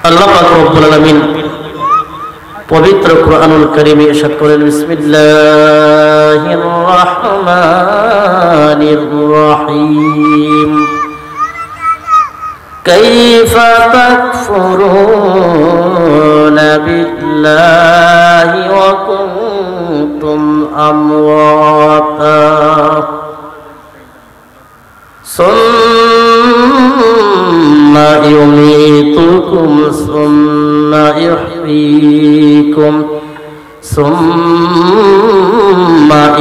আল্লাহ পাক রব্বুল আলামিন পবিত্র কুরআনুল কারীমে ইরশাদ করেন, বিসমিল্লাহির রহমানির রহিম। কাইফা তাকফুরুনা বিল্লাহি ওয়া কুনতুম আমওয়াতা সুম্মা ইউমীতুকুম সুম্মা ইহয়ীকুম সুম্মা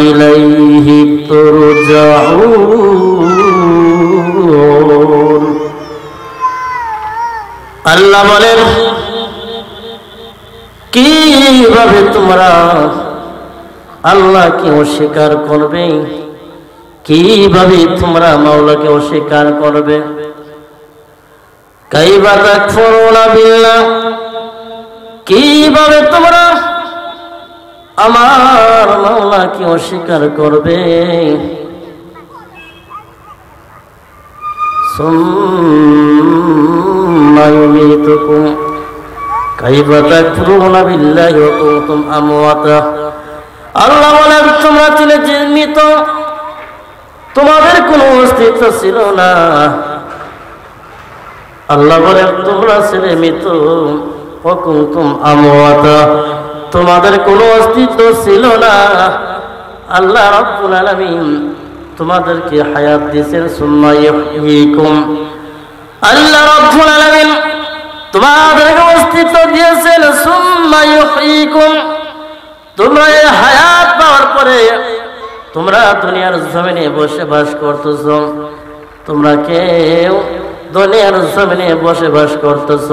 ইলাইহি তুরজাউন। আল্লাহ বলেন, কিভাবে তোমরা আল্লাহকে অস্বীকার করবে, কিভাবে তোমরা মাওলাকে অস্বীকার করবে। কাইফা তাকফুরুনা বিল্লাহ, কিভাবে তোমরা আমার মাওলাকে অস্বীকার করবে। সুম্মা ইউমীতুকুম, কাইফা তাকফুরুনা বিল্লাহি ওয়া কুনতুম আমওয়াতা। আল্লাহ বলেন, তোমরা ছিলে মৃত, তোমাদের কোনো অস্তিত্ব ছিল না। আল্লাহ বলেন, তোমরা ছিলে মৃত, ওয়া কুনতুম আমওয়াতা, তোমাদের কোনো অস্তিত্ব ছিল না। আল্লাহ রাব্বুল আলামিন তোমাদেরকে হায়াত দিয়েছেন, সুম্মা ইহয়ীকুম। আল্লাহ রাব্বুল আলামিন তোমাদেরকে অস্তিত্ব দিয়েছেন, সুম্মা ইহয়ীকুম। তোমরা এই হায়াত পাওয়ার পরে তোমরা দুনিয়ার জমিনে বসবাস করতেছ, তোমরা কেউ দুনিয়ার জমিনে বসবাস করতেছ।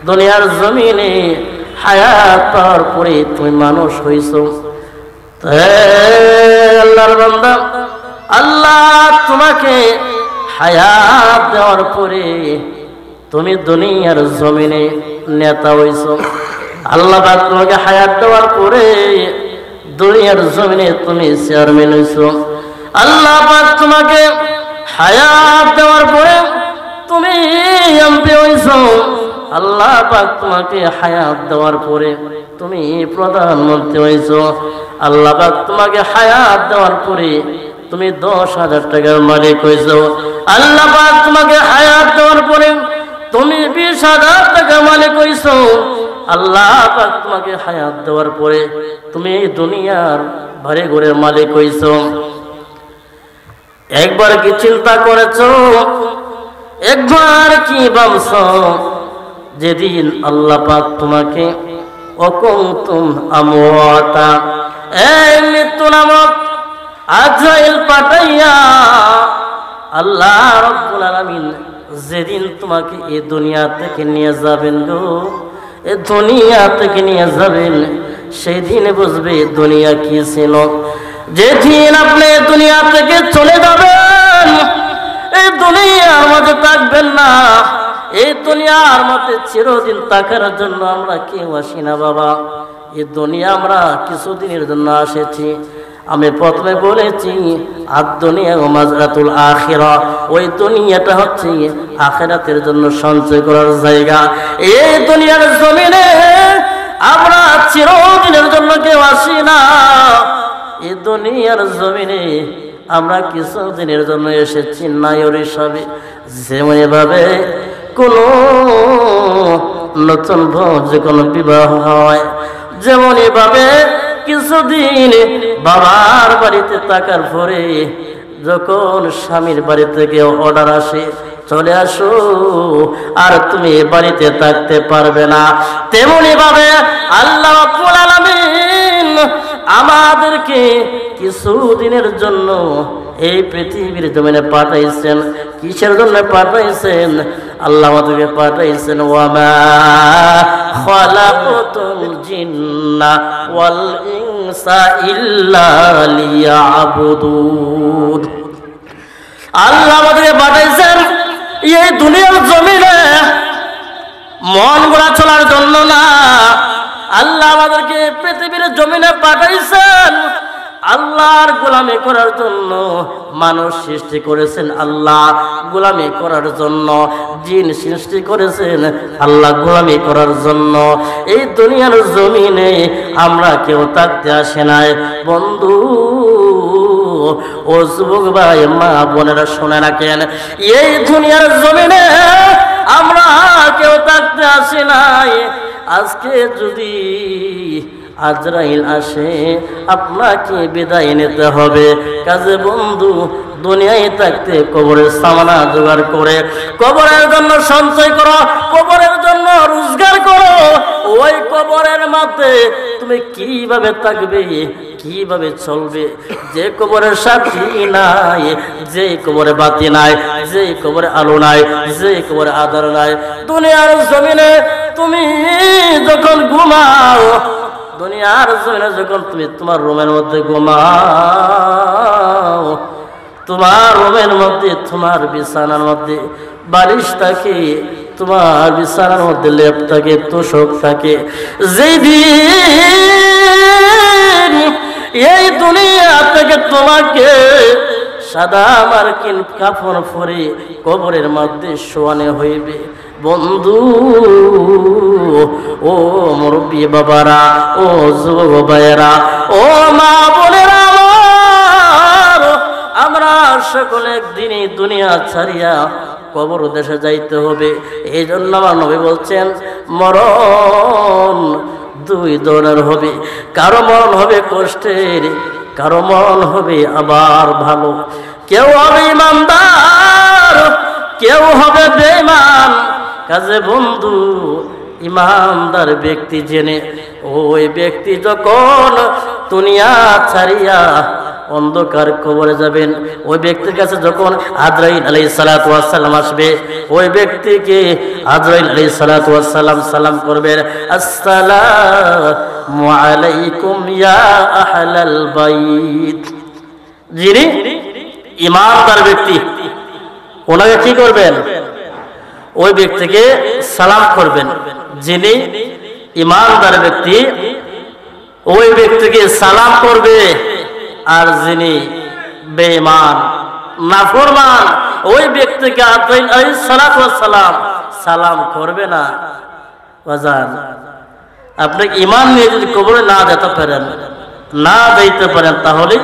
দুনিয়ার জমিনে হায়াত পাওয়ার পরে তুমি মানুষ হইছ। আল্লাহর বান্দা, আল্লাহ তোমাকে হায়াত দেওয়ার পরে তুমি দুনিয়ার জমিনে নেতা হইছ। আল্লাহ পাক তোমাকে হায়াত দেওয়ার পরে দুনিয়ার জমিনে তুমি চেয়ারম্যান হইছ। আল্লাহ পাক তোমাকে হায়াত দেওয়ার পরে তুমি এমপি হইছ। আল্লাহ পাক তোমাকে হায়াত দেওয়ার পরে তুমি প্রধানমন্ত্রী হইছ। আল্লাহ পাক তোমাকে হায়াত দেওয়ার পরে তুমি 10,000 টাকার মালিক হইছ। আল্লাহ পাক তোমাকে হায়াত দেওয়ার পরে তুমি 20,000 টাকার মালিক হইছ। আল্লাহ পাক তোমাকে হায়াত দেওয়ার পরে তুমি দুনিয়ার বাড়ি ঘরের মালিক হইছ। একবার কি চিন্তা করেছো, একবার কি ভাবছো, যেদিন আল্লাহ পাক তোমাকে ওয়া কুনতুম আমওয়াতা, এই মৃত্যু নামক আজরাইল পাঠাইয়া আল্লাহ রাব্বুল আলামিন যেদিন তোমাকে এই দুনিয়া থেকে নিয়ে যাবেন গো, এই দুনিয়া থেকে নিয়ে যাবেন, সেই দিন বুঝবে দুনিয়া কি ছিল। যেদিন আপনি দুনিয়া থেকে চলে যাবেন, এই দুনিয়ার মধ্যে থাকবেন না। এই দুনিয়ার মধ্যে চিরদিন থাকার জন্য আমরা কেউ আসি না বাবা। এই দুনিয়া আমরা কিছুদিনের জন্য এসেছি। আমি প্রথমে বলেছি, আদ-দুনিয়া ওয়া মাজরাতুল আখিরা, ওই দুনিয়াটা হচ্ছে আখিরাতের জন্য সঞ্চয় করার জায়গা। এই দুনিয়ার জমিনে আমরা চিরদিনের জন্য কেউ আসি না। এই দুনিয়ার জমিনে আমরা কিছুদিনের জন্য এসেছি নায়র হিসাবে। যেমন ভাবে কোনো নতুন বউ যে কোনো বিবাহ হয়, যেমন ভাবে কিছুদিন বাবার বাড়িতে থাকার পরে যখন স্বামীর বাড়ি থেকে অর্ডার আসে, চলে আসো, আর তুমি বাড়িতে থাকতে পারবে না, তেমনি ভাবে আল্লাহ রাব্বুল আলামিন আমাদেরকে কিছুদিনের জন্য এই পৃথিবীর জমিনে পাঠাইছেন। কিসের জন্য পাঠাইছেন? আল্লাহ আমাদেরকে পাঠাইছেন, ওয়া মা খালাকাতুল জিন্না ওয়াল ইনসা ইল্লা লিয়াবুদুন। আল্লাহ আমাদেরকে পাঠাইছেন এই দুনিয়ার জমিনে মন গড়া চলার জন্য না। আল্লাহ আমাদেরকে পৃথিবীর জমিনে পাঠাইছেন আল্লাহর গোলামি করার জন্য মানুষ সৃষ্টি করেছেন আল্লাহ গোলামি করার জন্য, জিন সৃষ্টি করেছেন আল্লাহ গোলামি করার জন্য। এই দুনিয়ার জমিনে আমরা কেউ থাকতে আসে নাই বন্ধু। ও যুবক ভাই মা বোনেরা শুনে রাখেন, এই দুনিয়ার জমিনে আমরা কেউ থাকতে আসে নাই। আজকে যদি আজরাইল আসে আপনাকে বিদায় নিতে হবে। কাজে বন্ধু দুনিয়ায় থাকতে কবরের সামানা জোগাড় করে কবরের জন্য সঞ্চয় করো, কবরের জন্য রোজগার করো। ওই কবরের মধ্যে তুমি কিভাবে থাকবে, কিভাবে চলবে? যে কবরের সাথী নাই, যে কবরে বাতি নাই, যে কবরে আলো নাই, যে কবরে আধার নাই। দুনিয়ার জমিনে তুমি যখন ঘুমাও, দুনিয়ার জমিনে যখন তুমি তোমার রুমের মধ্যে ঘুমাও, তোমার রুমের মধ্যে তোমার বিছানার মধ্যে বালিশ থাকে, তোমার বিছানার মধ্যে লেপ থাকে, তোষক থাকে। যেদিন এই দুনিয়া থেকে তোমাকে সাদা মার্কিন কাফন পরে কবরের মধ্যে শোয়ানো হইবে বন্ধু, ও মুরব্বী বাবারা, ও যুবক ভাইয়েরা, ও মা বোনেরা, আমরা সকলে একদিনই দুনিয়া ছাড়িয়া কবর দেশে যাইতে হবে। এই জন্য আমার নবী বলছেন মরণ দুই ধরনের হবে। কারো মরণ হবে কষ্টের, কারো মরণ হবে আবার ভালো। কেউ হবে ইমানদার, কেউ হবে বেঈমান। কাজে বন্ধু ইমানদার ব্যক্তি জেনে ওই ব্যক্তি যখন দুনিয়া ছাড়িয়া অন্ধকার কবরে যাবেন, ওই ব্যক্তির কাছে যখন আজরাইল আলাইহিস সালাতু ওয়াস সালাম আসবে, ওই ব্যক্তিকে আজরাইল আলাইহিস সালাতু ওয়াস সালাম সালাম করবেন, আসসালামু আলাইকুম ইয়া আহলাল বাইত। যিনি ইমানদার ব্যক্তি ওনাকে কি করবেন? ওই ব্যক্তিকে সালাম করবেন। যিনি ইমানদার ব্যক্তি ওই ব্যক্তিকে সালাম করবে, আর যিনি বেঈমান নাফরমান ওই ব্যক্তিকে আজরাইল আলাইহিস সালাতু ওয়াস সালাম সালাম করবে না। বাজান, আপনি ঈমান নিয়ে যদি কবরে না যেতে পারেন, না যাইতে পারেন, তাহলে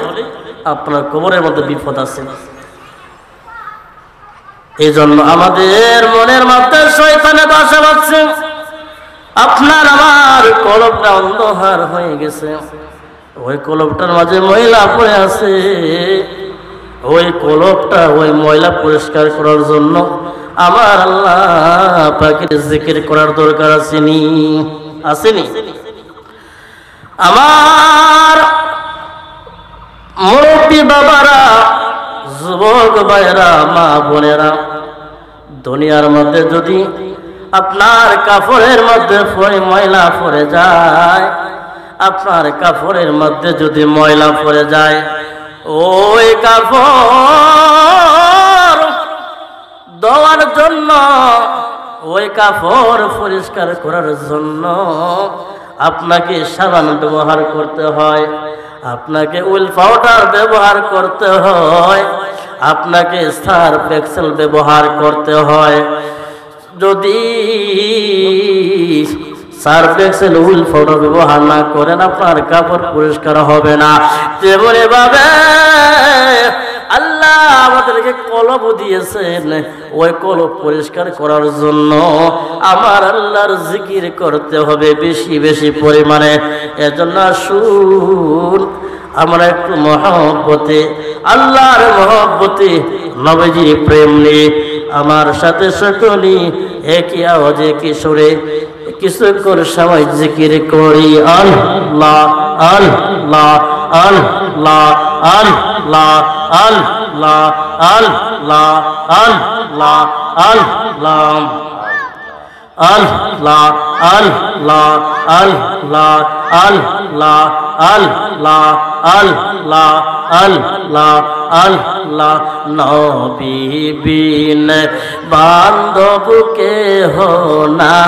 আপনার কবরের মধ্যে বিপদ আছে। এই জন্য আমাদের মনের মধ্যে শয়তানে বাসা বাঁধছে। আপনার আমার কলবটা অন্ধকার হয়ে গেছে, ওই কলবটার মাঝে ময়লা পড়ে আছে। ওই কলবটা ওই ময়লা পরিষ্কার করার জন্য আমার আল্লাহ পাকের জিকির করার দরকার আসেনি? আসেনি? আমার মুরব্বী বাবারা, যুবক ভাইরা, মা বোনেরা, দুনিয়ার মধ্যে যদি আপনার কাপড়ের মধ্যে ময়লা পড়ে যায়, আপনার কাপড়ের মধ্যে যদি ময়লা পড়ে যায়, ওই কাপড় ধোয়ার জন্য, ওই কাপড় পরিষ্কার করার জন্য আপনাকে সাবান ব্যবহার করতে হয়, আপনাকে উইল পাউডার ব্যবহার করতে হয়, আপনাকে সার্ফ এক্সেল ব্যবহার করতে হয়। যদি সার্ফ এক্সেল উইল পাউডার ব্যবহার না করেন, আপনার কাপড় পরিষ্কার হবে না। তেমনি ভাবে আল্লাহ আমাদেরকে কলব দিয়েছেন, ওই কলব পরিষ্কার করার জন্য আমার আল্লাহর জিকির করতে হবে বেশি বেশি পরিমাণে। এজন্য শুন, আমরা একটু মহব্বতে, আল্লাহর মহব্বতে, নবীজির প্রেম নিয়ে আমার সাথে সকলি একই আওয়াজে কিশোরে কিছুক্ষণ সময় জিকির করি। আল্লাহ আল্লাহ আল্লাহ আল্লাহ আল্লাহ আল্লাহ আল্লাহ আল্লাহ আল্লাহ আল্লাহ আল্লাহ আল্লাহ আল্লাহ আল্লাহ আল্লাহ আল্লাহ। নবী বিন বান্ধব কে হো না,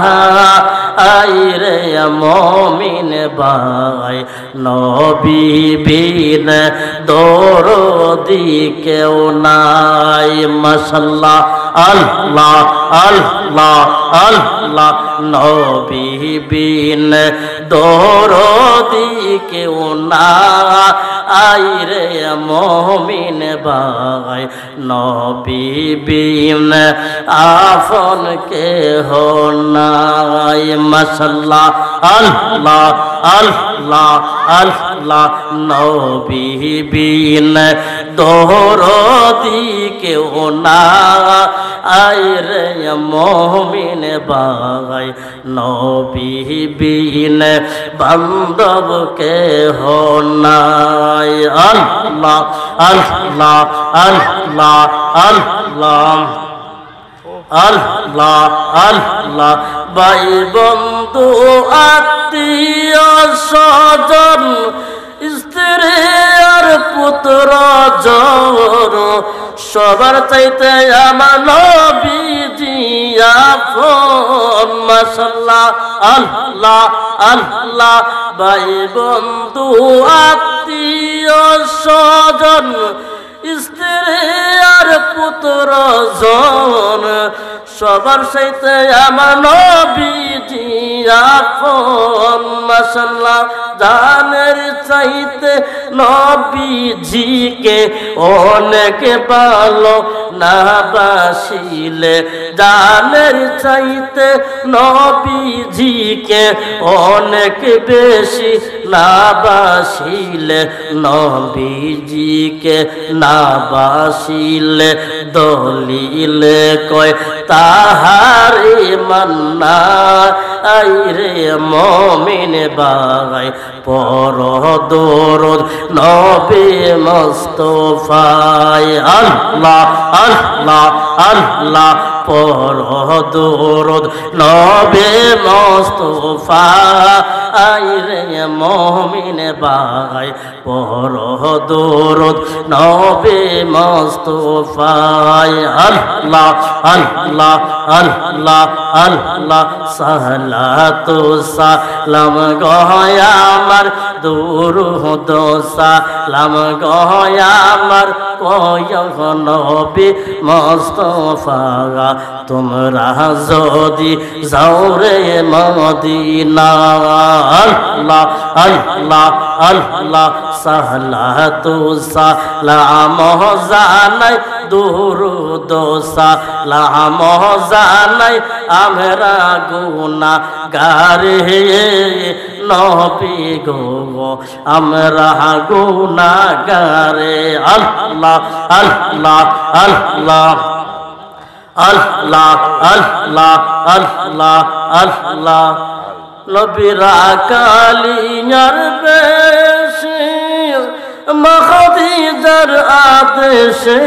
আইরে মুমিন ভাই নবী বিন দরদি কেউ নাই মাশাআল্লাহ আল্লাহ আল্লাহ আল্লাহ নবী বিন দরদি কেউ না আইরে মুমিন ভাই নবী বিন আপন কেহ নাই মাশাআল্লাহ আল্লাহ আল্লাহ আল্লাহ নবী বিন দরদি কেউ না আইরে মুমিন ভাই নবী বিন বান্ধব কেহ নাই আল্লাহ আল্লাহ আল্লাহ আল্লাহ আল্লাহ আল্লাহ ভাই বন্ধু আত্মীয় স্বজন স্ত্রী আর পুত্র জন সবার চাইতে আমার নবীজি আপন মাশাআল্লাহ আল্লাহ আল্লাহ ভাই বন্ধু আত্মীয় স্বজন স্ত্রী আর পুত্র জন সবার সাথে আমার নবীজি আপন মাশাআল্লাহ জানের চাইতে নবীজিকে অনেক ভালো না বাসিলে জানের চাইতে নবীজিকে অনেক বেশি না বাসিলে নবীজিকে না বাসিলে দলিলে কয় তাহারে মান্না আইরে মুমিন ভাই পর দরুদ নবী মুস্তাফায় আল্লাহ আল্লাহ আল্লাহ পর দরুদ নবী মুস্তাফা আইরে মুমিন ভাই পর দরুদ নবী মুস্তাফায় আল্লাহ আল্লাহ আল্লাহ আল্লাহ সালাতু সালাম গয়া আমার দুরুদ সালাম গয়া আমার কয় নবী মুস্তাফা তোমরা যদি যাও রে মদিনা আল্লাহ আল্লাহ আল্লাহ সালাতু সালাম জানাই দুরুদ সালাম জানাই আমরা গুনাহগার নবী গো আমরা গুনাহগার আল্লাহ আল্লাহ আল্লাহ আল্লাহ আল্লাহ আল্লাহ আল্লাহ নবীরা কালিয়ার বেশে খাদিজার আদেশে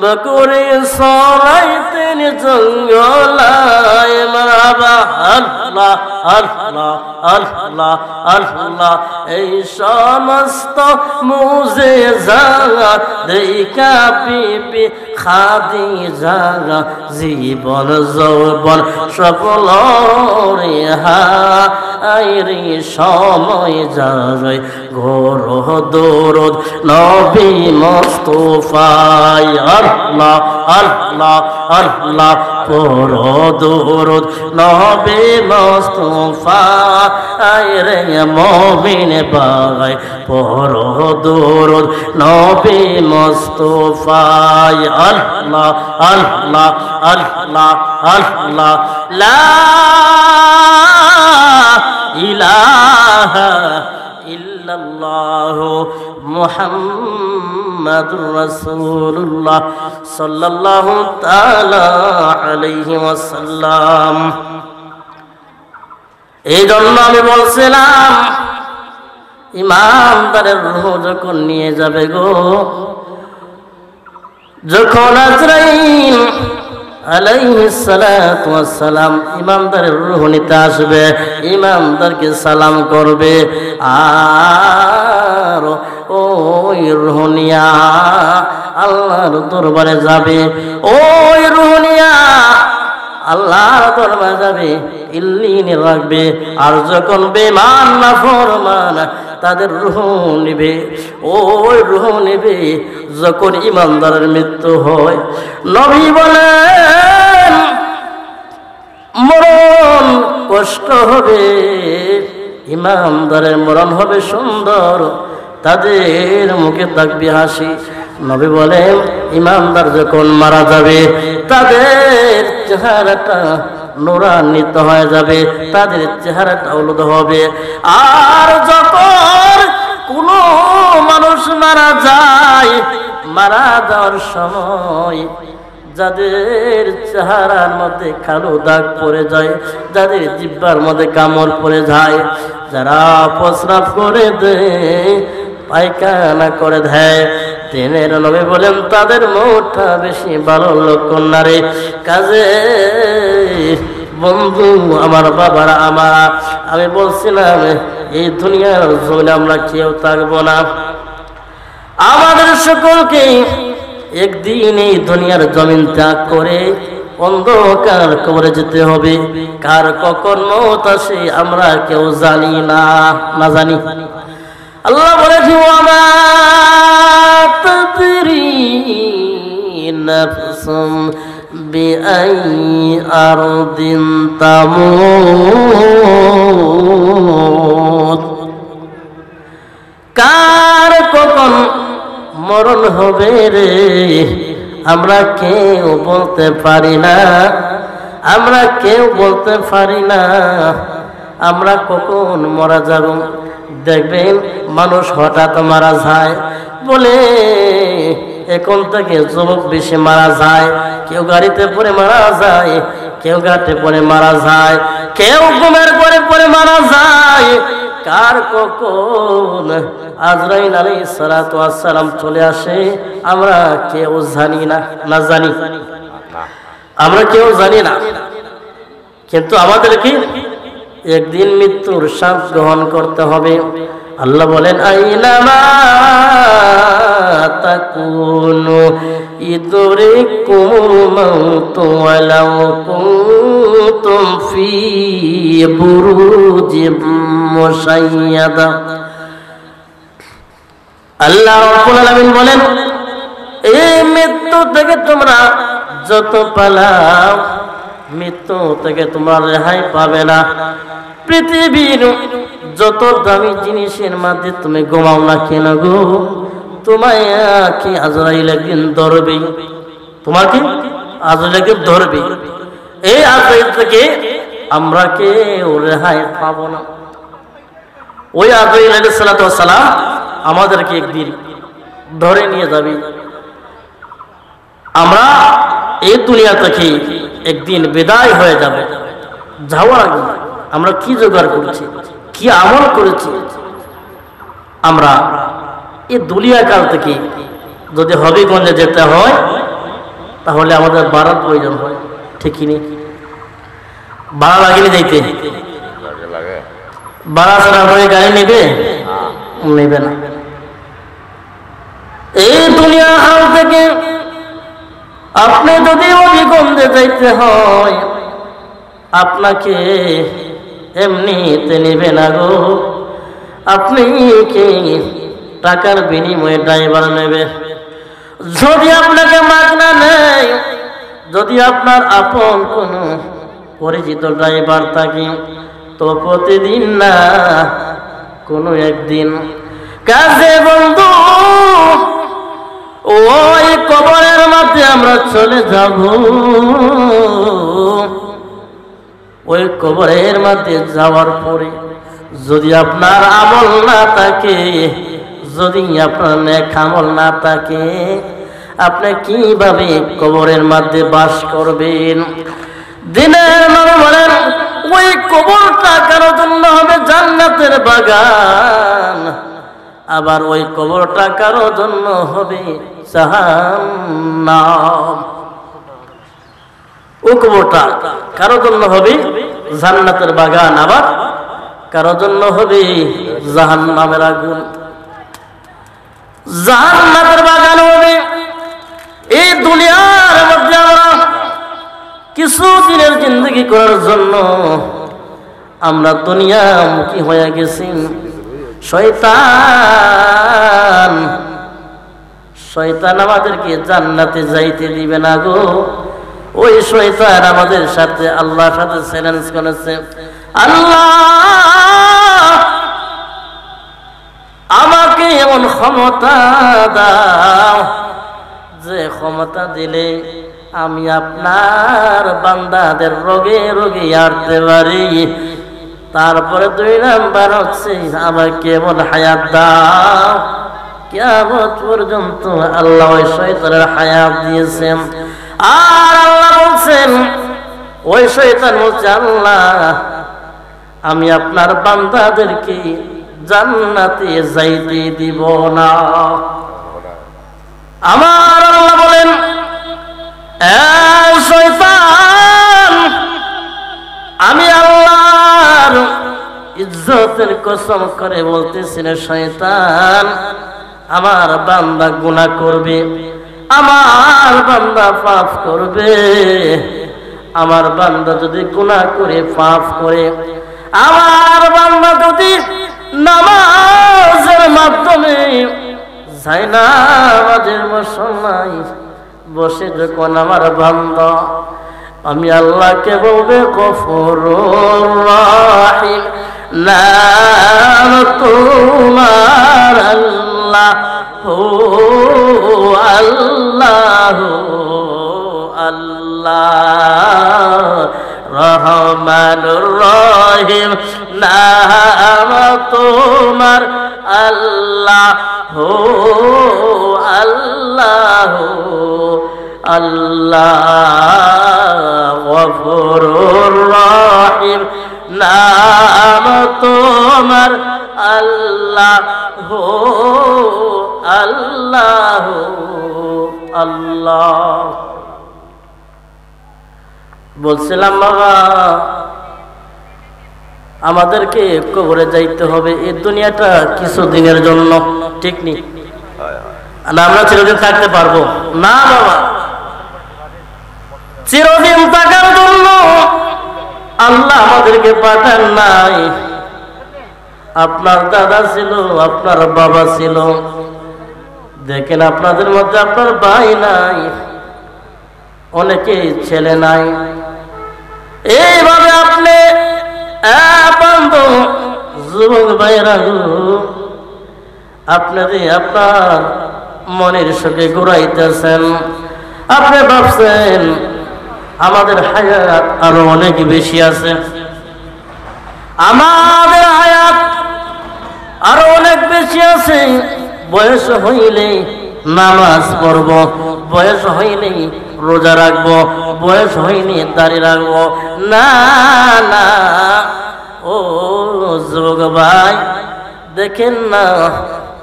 বকরে সরাইতেন জঙ্গলায় মারহাবা আল্লাহ আল্লাহ আল্লাহ আল্লাহ এই সমস্ত মুজিজা দেখা বিবি খাদিজা জীবন যৌবন সকল রেহা আইরি সময় যায় ঘোর দরুদ নবী মুস্তাফায় আল্লাহ আল্লাহ আল্লাহ পর দরুদ নবী মুস্তাফা আইরে মুমিন ভাই পর দরুদ নবী মুস্তাফায় আল্লাহ আল্লাহ আল্লাহ আল্লাহ লা ইলাহা ইল্লাল্লাহু মুহাম্মাদুর রাসূলুল্লাহ সাল্লাল্লাহু তাআলা আলাইহি ওয়াসাল্লাম। এই জন্য আমি বলছিলাম ইমানদারের রূহ যখন নিয়ে যাবে গো, যখন আজরাইল আলাইহিস সালাতু ওয়াস সালাম ইমানদারের রূহ নিতে আসবে, ইমানদারকে সালাম করবে, আর ওই রূহ নিয়া আল্লাহর দরবারে যাবে। ওই রূহ নিয়া আল্লাহর দরবারে যাবে, ইল্লিনে রাখবে। আর যখন বেঈমান নাফরমান তাদের রূহ নেবে, ওই রূহ নেবে যখন ঈমানদারের মৃত্যু হয়। নবী বলেন মরণ কষ্ট হবে, ঈমানদারের মরণ হবে সুন্দর, তাদের মুখে থাকবে হাসি। নবী বলেন ঈমানদার যখন মারা যাবে তাদের চেহারাটা নূরান্বিত হয়ে যাবে, তাদের চেহারাটা আলোকিত হবে। আর যখন কোনো মানুষ মারা যায়, মারা যাওয়ার সময় যাদের চেহারার মধ্যে কালো দাগ পড়ে যায়, যাদের জিহ্বার মধ্যে কামড় পড়ে যায়, যারা প্রস্রাব করে দেয়, পায়খানা করে দেয়, দিনের নবী বলেন তাদের মুখটা বেশি ভালো লক্ষণ না রে। কাজে বন্ধু আমার, বাবারা আমার, আমি বলছিলাম এই দুনিয়ার জমিনে আমরা কেউ থাকবো না। আমাদের সকলকে একদিন এই দুনিয়ার জমিন ত্যাগ করে অন্ধকার কবরে যেতে হবে। কার কখন মওত আসে আমরা কেউ জানি না, না জানি। আল্লাহ বলেছে ওয়ামা তাদরি নাফসুম বিআই আরদিন তামুত, কার কখন মরণ হবে রে আমরা কেউ বলতে পারি না, আমরা কেউ বলতে পারি না আমরা কখন মারা যাব। দেখবেন মানুষ হঠাৎ মারা যায়, বলে এখন থেকে যুবক বেশি মারা যায়, কেউ গাড়িতে পড়ে মারা যায়, কেউ ঘাটে পড়ে মারা যায়, কেউ ঘুমের পরে মারা যায়। কার কখন আজরাইল আলাইহিস সালাতু ওয়াস সালাম চলে আসে আমরা কেউ জানি না, না জানি, আমরা কেউ জানি না। কিন্তু আমাদেরকে একদিন মৃত্যুর স্বাদ গ্রহণ করতে হবে। আল্লাহ বলেন আইনামা তাকুনু ইদরিকুমুল মাউতু ওয়ালাউ কুনতুম ফি বুরুজিম মুশাইয়াদা। আল্লাহ রাব্বুল আলামিন বলেন এই মৃত্যু থেকে তোমরা যত পালাও, মৃত্যু থেকে তোমরা রেহাই পাবে না। পৃথিবীর যত দামি জিনিসের মধ্যে তুমি ঘুমাও না কেন গো, তোমায় কি আজরাইল একদিন ধরবে, তোমাকে আজরাইল একদিন ধরবে। এই আজরাইল থেকে আমরা কেউ রেহাই পাবো না। ওই আজরাইল আলাইহিস সালাতু ওয়াস সালাম আমাদেরকে একদিন ধরে নিয়ে যাবে। আমরা এই দুনিয়া থেকে একদিন বিদায় হয়ে যাবে। যাওয়ার আগে আমরা কি জোগাড় করেছি, কি আমল করেছি, আমরা এই দুনিয়া কাল থেকে যদি হবিগঞ্জে যেতে হয় তাহলে আমাদের ভাড়ার প্রয়োজন হয়, ঠিকই নেই? ভাড়া লাগেনি যাইতে, ভাড়া ছাড়া হয়ে গাড়ি নেবে, নেবে না। এই দুনিয়া কাল থেকে আপনি যদি হবিগঞ্জে যাইতে হয় আপনাকে এমনিতে নেবে না গো, আপনি কি টাকার বিনিময়ে ড্রাইভার নেবে। যদি আপনাকে মাগনা নেই, যদি আপনার আপন কোনো পরিচিত ড্রাইভার থাকে তো প্রতিদিন না কোনো একদিন। কাজে বন্ধু ওই কবরের মধ্যে আমরা চলে যাব, ওই কবরের মধ্যে যাওয়ার পরে যদি আপনার আমল না থাকে, যদি আপনার নেক আমল না থাকে, আপনি কিভাবে কবরের মধ্যে বাস করবেন? দিনের নবী বলেন ওই কবরটা কারো জন্য হবে জান্নাতের বাগান, আবার ওই কবরটা কারো জন্য হবে জাহান্নাম। ওই কবরটা কারো জন্য হবে জান্নাতের বাগান, আবার কারো জন্য হবে জাহান্নামের আগুন। জান্নাতের বাগান হবে। এই দুনিয়ার মধ্যে আমরা কিছু দিনের জিন্দগি করার জন্য আমরা দুনিয়ামুখী হয়ে গেছি। শয়তান আমাদেরকে জান্নাতে যাইতে দিবে না গো। ওই শয়তান আমাদের সাথে আল্লাহর সাথে চ্যালেঞ্জ করেছে, আল্লাহ আমাকে এমন ক্ষমতা দাও যে ক্ষমতা দিলে আমি আপনার বান্দাদের রোগে রোগে আরতে পারি। তারপরে 2 নাম্বার হচ্ছে আমাকে এমন হায়াত দাও, কিয়ামত পর্যন্ত আল্লাহ ওই শয়তানের হায়াত দিয়েছেন। আর আল্লাহ বলছেন, ওই শয়তান বলছে, আল্লাহ আমি আপনার বান্দাদেরকে জান্নাতে যাইতে দিব না। আমার আল্লাহ বলেন, এই শয়তান আমি আল্লাহর ইজ্জতের কসম করে বলতেছি না, শয়তান আমার বান্দা গুনাহ করবে, আমার বান্দা পাপ করবে। আমার বান্দা যদি গুনাহ করে পাপ করে, আমার বান্দা যদি নামাজের মাধ্যমে জায়নামাজের মুসল্লায় বসে যখন আমার বান্দা আমি আল্লাহকে বলবে গফুরুর রহিম, নাম তোমার আল্লাহ আল্লাহ আল্লাহ রহমানুর রহিম, নাম তোমার আল্লাহ আল্লাহ আল্লাহ গফুরুর রহিম, নাম তোমার আল্লাহ আল্লাহ আল্লাহ। বলছিলাম বাবা আমাদেরকে কবরে যাইতে হবে, এই দুনিয়াটা কিছু দিনের জন্য, ঠিক নেই? আমরা চিরদিন থাকতে পারবো না বাবা। চিরদিন থাকার জন্য আল্লাহ আমাদেরকে পাঠান নাই। আপনার দাদা ছিল, আপনার বাবা ছিল, দেখেন আপনাদের মধ্যে আপনার ভাই নাই, অনেকে ছেলে নাই। এইভাবে আপনি যুবক ভাইরা আপনাদের আপনার মনের সুখে ঘুরাইতেছেন। আপনি ভাবছেন আমাদের হায়াত আরো অনেক বেশি আছে, আমাদের হায়াত আরো অনেক বেশি আছে। বয়স হইলে নামাজ পড়ব, বয়স হইলে রোজা রাখবো, বয়স হইলে দাড়ি রাখবো। না না ও যুবক ভাই, দেখেন না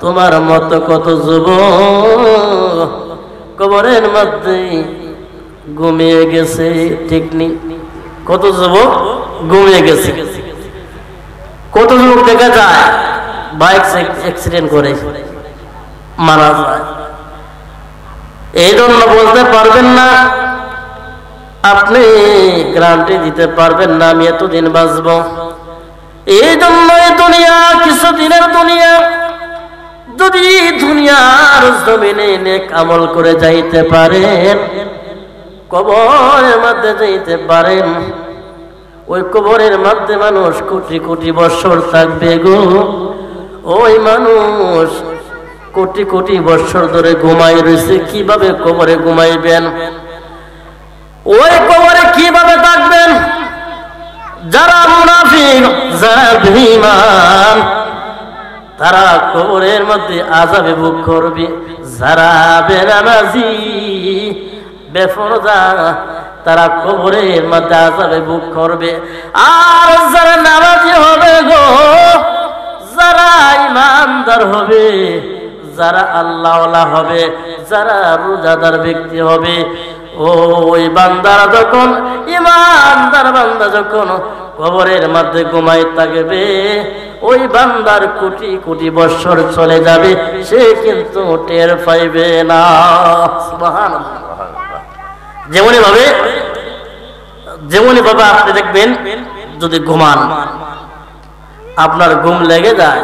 তোমার মতো কত যুবক কবরের মধ্যে ঘুমিয়ে গেছে, ঠিক নেই? কত যুবক ঘুমিয়ে গেছে। কত যুবক দেখা যায় বাইক অ্যাক্সিডেন্ট করে মারা যায়। এই জন্য বলতে পারবেন না, আপনি গ্যারান্টি দিতে পারবেন না আমি এতদিন বাঁচব। এই জন্য এই দুনিয়া কিছু দিনের দুনিয়া, যদি দুনিয়ার জমিনে নেক আমল করে যাইতে পারেন, কবরের মধ্যে যাইতে পারেন, ওই কবরের মধ্যে মানুষ কোটি কোটি বছর থাকবে গো। ওই মানুষ কোটি কোটি বছর ধরে ঘুমাই রয়েছে, কিভাবে কবরে ঘুমাইবেন? ওই কবরে কিভাবে থাকবেন? যারা মুনাফিক, যারা বেঈমান, তারা কবরের মধ্যে আযাবে ভোগ করবে। যারা বেনামাজি বেপরদা, তারা কবরের মধ্যে আযাবে ভোগ করবে। আর যারা নামাজি হবে গো, যারা ইমানদার হবে, যারা আল্লাহওয়ালা হবে, যারা রোজাদার ব্যক্তি হবে, ওই বান্দারা যখন, ইমানদার বান্দা যখন কবরের মধ্যে ঘুমাই থাকবে, ওই বান্দার কোটি কোটি বছর চলে যাবে, সে কিন্তু টের পাইবে না। সুবহানাল্লাহ। যেমন ভাবে যেমনই বাবা আপনি দেখবেন যদি ঘুমান, আপনার ঘুম লেগে যায়,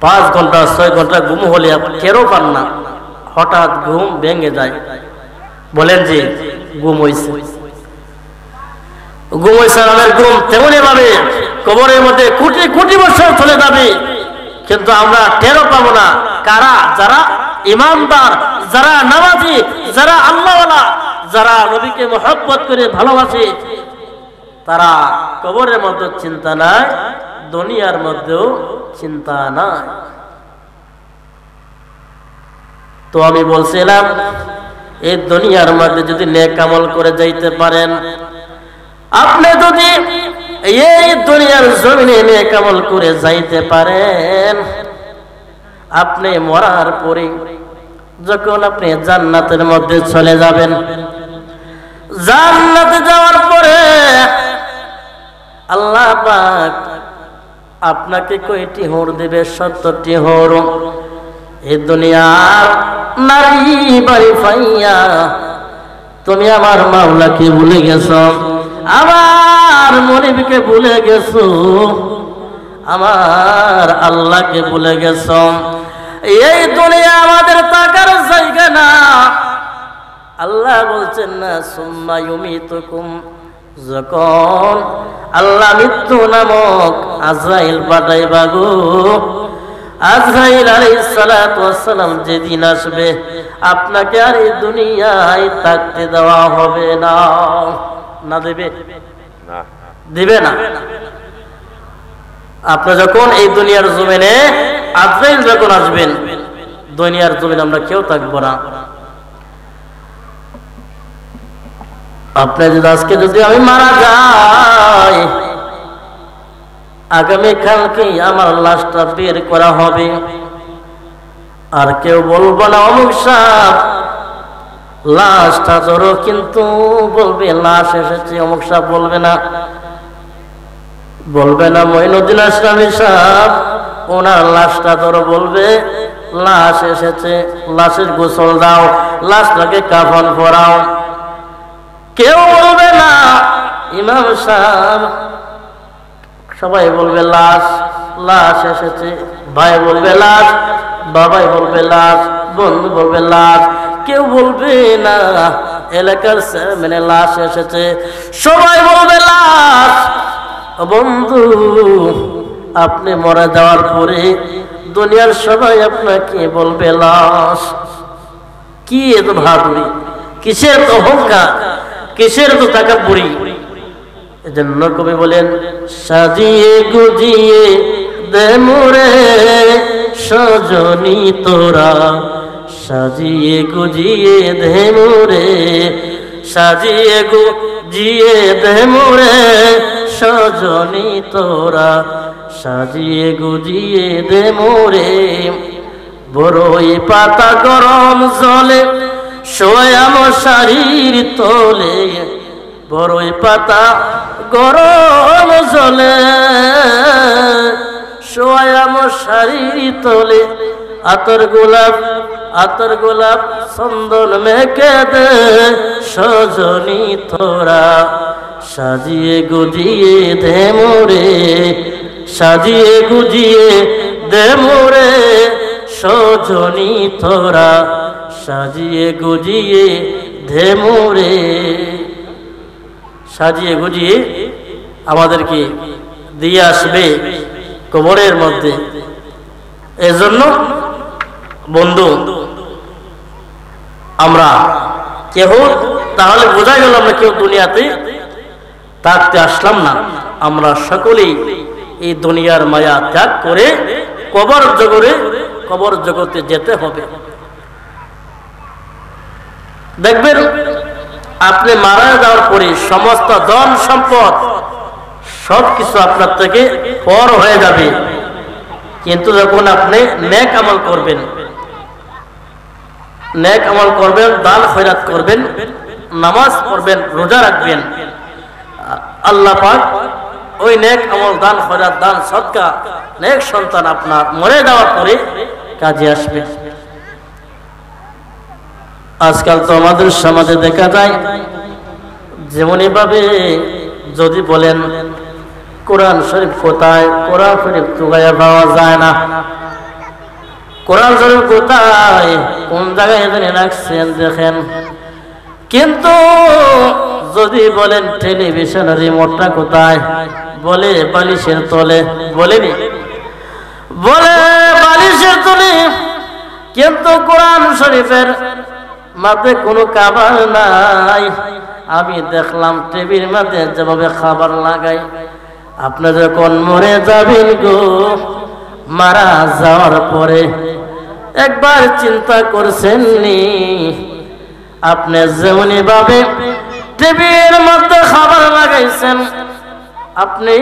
5 ঘন্টা 6 ঘন্টা ঘুম হলে আপনি টেরও পান না, হঠাৎ ঘুম ভেঙে যায়, বলেন যে ঘুম হয়েছে। ঘুম হয়েছে আমাদের ঘুম তেমনই ভাবে কবরের মধ্যে কোটি কোটি বছর চলে যাবে, কিন্তু আমরা টেরও পাবো না। কারা? যারা ইমানদার, যারা নামাজি, যারা আল্লাহওয়ালা, যারা নবীকে মহব্বত করে ভালোবাসে, তারা কবরের মধ্যে চিন্তা নাই, দুনিয়ার মধ্যেও চিন্তা নাই। তো আমি বলছিলাম এই দুনিয়ার মধ্যে যদি নেক আমল করে যাইতে পারেন, আপনি যদি এই দুনিয়ার জমিনে নেক আমল করে যাইতে পারেন, আপনি মরার পরে যখন আপনি জান্নাতের মধ্যে চলে যাবেন, জান্নাতে যাওয়ার পরে আল্লাহ পাক আপনাকে কয়টি হোর দেবে? 70টি হোর। এই দুনিয়ার নারী বাড়ি পাইয়া তুমি আমার মাওলাকে ভুলে গেছো, আমার মনিবকে ভুলে গেছো, আমার আল্লাহকে ভুলে গেছো। এই দুনিয়া আমাদের টাকার জায়গা না। আল্লাহ বলছেন না সুম্মা ইউমিতুকুম, যখন আল্লাহ মৃত্যু নামক আজরাইল পাঠাইবা গো, আজরাইল আলাইহিস সালাতু ওয়াস সালাম যেদিন আসবে আপনাকে আর এই দুনিয়ায় থাকতে দেওয়া হবে না। না দেবে? না দিবে না। আপনি যখন এই দুনিয়ার জমিনে আজরাইল যখন আসবেন, দুনিয়ার জমিনে আমরা কেউ থাকবো না। আপনি যদি আজকে যদি আমি মারা যাই, আগামীকালকে আমার লাশটা বের করা হবে, আর কেউ বলবো না অমুক সাহেব লাশটা ধরো, কিন্তু বলবে লাশ এসেছে। অমুক সাহেব বলবে না, বলবে না মঈনুদ্দিন আশরাফি সাহেব ওনার লাশটা ধরো, বলবে লাশ এসেছে, লাশের গোসল দাও, লাশটাকে কাফন পরাও। কেউ বলবে না ইমাম সাহেব, সবাই বলবে লাশ, লাশ এসেছে। ভাই বলবে লাশ, বাবাই বলবে লাশ, বন্ধু বলবে লাশ। কেউ বলবে না এলাকার মানে লাশ এসেছে, সবাই বলবে লাশ। বন্ধু, আপনি মারা যাওয়ার পরে দুনিয়ার সবাই আপনাকে বলবে লাশ। কি এত ভাবলি, কিসের তো অহংকার, কিসের তো তাকাব্বুরি। এজন্য কবি বলেন সাজিয়ে গুজিয়ে দে মোরে সজনী তোরা, সাজিয়ে গুজিয়ে দে মোরে, সাজিয়ে গুজিয়ে দে মোরে সজনী তোরা, সাজিয়ে গুজিয়ে দে মোরে। বড়ই পাতা গরম জলে শোয়া মশারির তলে, বড়ই পাতা গরম জলে শোয়া মশারির তলে, আতর গোলাপ চন্দন মেখে দে সজনী তোরা, সাজিয়ে গুজিয়ে দে মোরে, সাজিয়ে গুজিয়ে দে মোরে সজনী তোরা, সাজিয়ে গুজিয়ে দে মোরে। সাজিয়ে গুজিয়ে আমাদেরকে দিয়ে আসবে কবরের মধ্যে। এজন্য বন্ধু, আমরা কেউ তাহলে বোঝা গেল আমরা কেউ দুনিয়াতে থাকতে আসলাম না। আমরা সকলেই এই দুনিয়ার মায়া ত্যাগ করে কবর জগতে যেতে হবে। দেখবেন আপনি মারা যাওয়ার পরে সমস্ত ধন সম্পদ সবকিছু আপনার থেকে পর হয়ে যাবে, কিন্তু যখন আপনি নেক আমল করবেন, নেক আমল করবেন, দান খয়রাত করবেন, নামাজ পড়বেন, রোজা রাখবেন, আল্লাহ পাক ওই নেক আমল, দান খয়রাত, দান সদকা, নেক সন্তান আপনার মরে যাওয়ার পরে কাজে আসবে। আজকাল তো আমাদের সমাজে দেখা যায় যেমনি ভাবে যদি বলেন কোরআন শরীফ কোথায়, কোরআন শরীফ তুগাইয়া পাওয়া যায় না। কোরআন শরীফ কোথায়, কোন জায়গায় জানি রাখছেন দেখেন। কিন্তু যদি বলেন টেলিভিশনের রিমোটটা কোথায়, বলে বালিশের তলে, বলেনি বলে বালিশের তলে। কিন্তু কোরআন শরীফের মাঝে কোনো খাবার নাই। আমি দেখলাম টিভির মাঝে যেভাবে খাবার লাগাই, আপনি যখন মরে যাবেন গো, মারা যাওয়ার পরে একবার চিন্তা করছেন নি আপনি যেমনি ভাবে টিভির মধ্যে খাবার লাগাইছেন, আপনি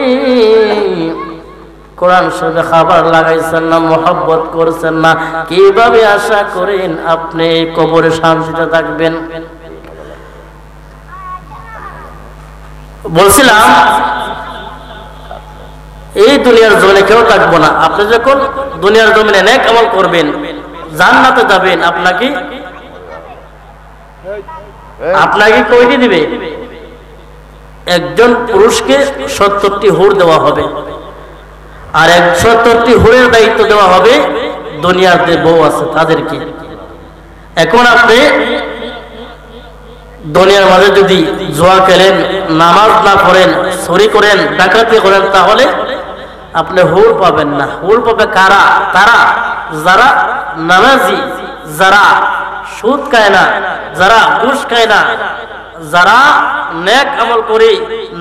কোরআন শরীফে খাবার লাগাইছেন না, মোহাব্বত করছেন না, কিভাবে আশা করেন আপনি কবরে শান্তিতে থাকবেন? বলছিলাম এই দুনিয়ার জমিনে কেউ থাকবো না। আপনি যখন দুনিয়ার জমিনে নেক আমল করবেন, জান্নাতে যাবেন, আপনাকে কয়টি দিবে? একজন পুরুষকে 70টি হুর দেওয়া হবে, আর 70টি হুরের দায়িত্ব দেওয়া হবে দুনিয়ার যে বউ আছে তাদেরকে। এখন আপনি দুনিয়ার মাঝে যদি জুয়া খেলেন, নামাজ না পড়েন, চুরি করেন, ডাকাতি করেন, তাহলে আপনি হুর পাবেন না। হুর পাবে কারা? তারা যারা নামাজি, যারা সুদ খায় না, যারা ঘুষ খায় না, যারা নেক আমল করে,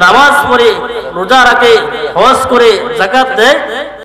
নামাজ পড়ে, রোজা রাখে, হজ করে, যাকাত দেয়,